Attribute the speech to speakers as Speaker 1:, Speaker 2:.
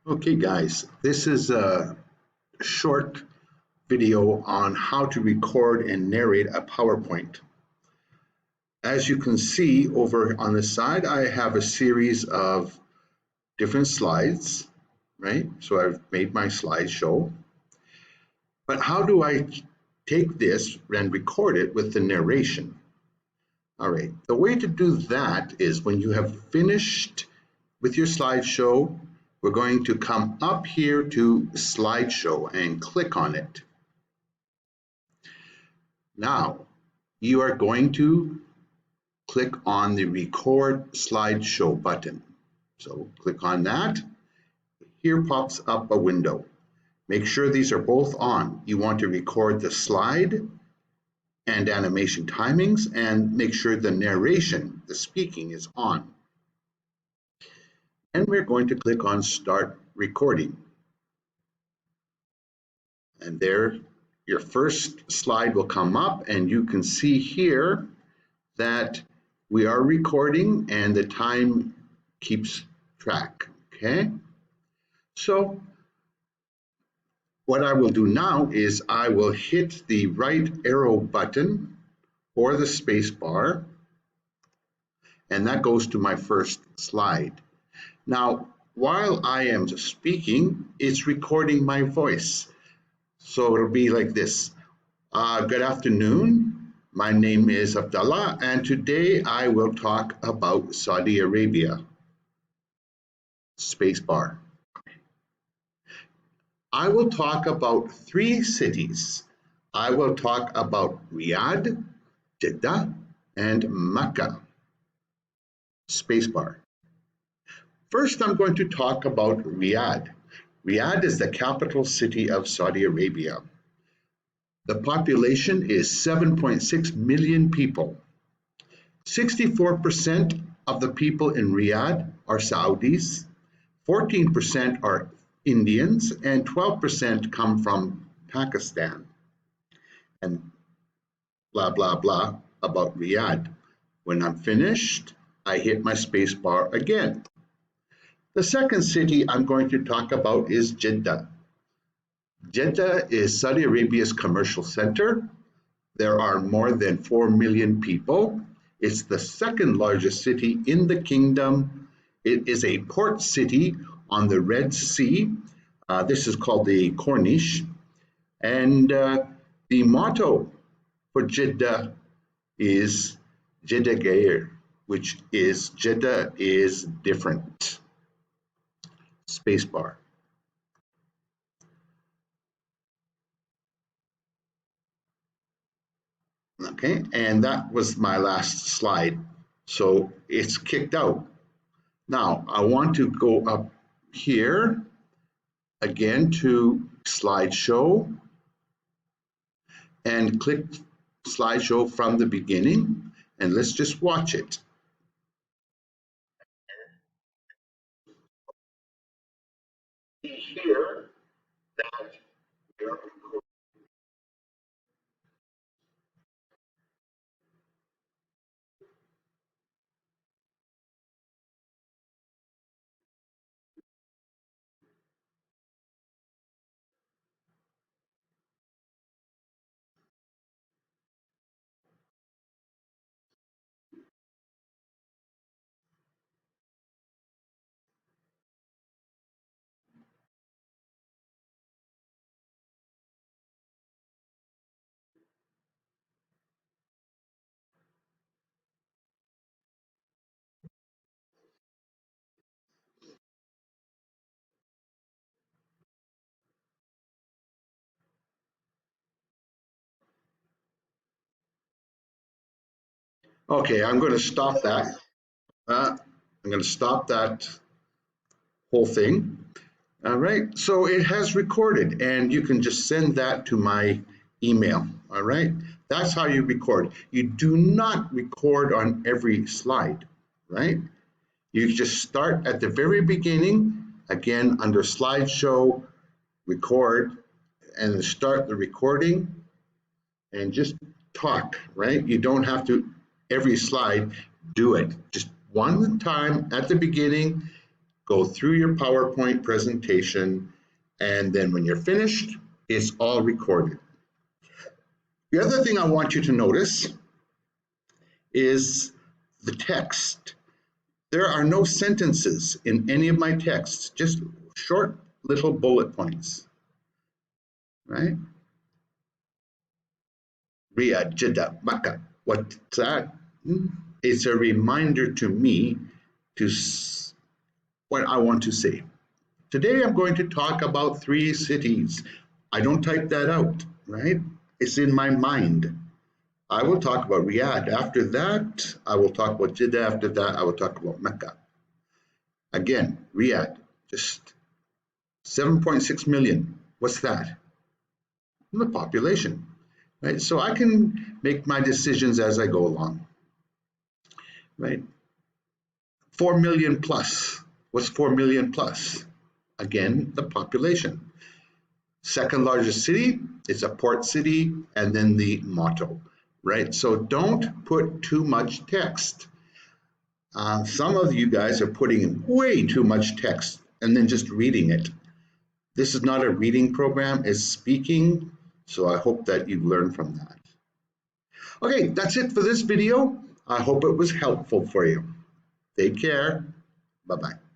Speaker 1: Okay, guys, this is a short video on how to record and narrate a PowerPoint. As you can see over on the side, I have a series of different slides, right? So I've made my slideshow. But how do I take this and record it with the narration? All right, the way to do that is when you have finished with your slideshow, we're going to come up here to slideshow and click on it. Now, you are going to click on the record slideshow button. So click on that. Here pops up a window. Make sure these are both on. You want to record the slide and animation timings and make sure the narration, the speaking, is on. And we're going to click on Start Recording. And there, your first slide will come up and you can see here that we are recording and the time keeps track, okay? So what I will do now is I will hit the right arrow button or the space bar, and that goes to my first slide. Now, while I am speaking, it's recording my voice. So it'll be like this. Good afternoon. My name is Abdullah, and today I will talk about Saudi Arabia. Spacebar. I will talk about 3 cities. I will talk about Riyadh, Jeddah, and Mecca. Spacebar. First, I'm going to talk about Riyadh. Riyadh is the capital city of Saudi Arabia. The population is 7.6 million people. 64% of the people in Riyadh are Saudis, 14% are Indians, and 12% come from Pakistan. And blah, blah, blah about Riyadh. When I'm finished, I hit my space bar again. The second city I'm going to talk about is Jeddah. Jeddah is Saudi Arabia's commercial center. There are more than 4 million people. It's the second largest city in the kingdom. It is a port city on the Red Sea. This is called the Corniche. And the motto for Jeddah is Jeddah Gair, which is Jeddah is different. Spacebar. Okay, and that was my last slide. So it's kicked out. Now I want to go up here again to slideshow and click slideshow from the beginning, and let's just watch it. Here that we are recording. Okay, I'm going to stop that. I'm going to stop that whole thing. All right, so it has recorded and you can just send that to my email. All right, that's how you record. You do not record on every slide, right? You just start at the very beginning, again under slideshow, record, and start the recording and just talk, right? You don't have to every slide do it. Just one time at the beginning, go through your PowerPoint presentation, and then when you're finished, it's all recorded. The other thing I want you to notice is the text. There are no sentences in any of my texts, just short little bullet points, right? Riyadh, Jeddah, Makkah. What's that? It's a reminder to me to what I want to say. Today I'm going to talk about 3 cities. I don't type that out, right? It's in my mind. I will talk about Riyadh. After that, I will talk about Jeddah. After that, I will talk about Mecca. Again, Riyadh, just 7.6 million. What's that? The population, right? So I can make my decisions as I go along, right? 4 million plus. What's 4 million plus? Again, the population. Second largest city, it's a port city, and then the motto, right? So don't put too much text. Some of you guys are putting in way too much text and then just reading it. This is not a reading program, it's speaking, so I hope that you've learned from that. Okay, that's it for this video. I hope it was helpful for you. Take care. Bye-bye.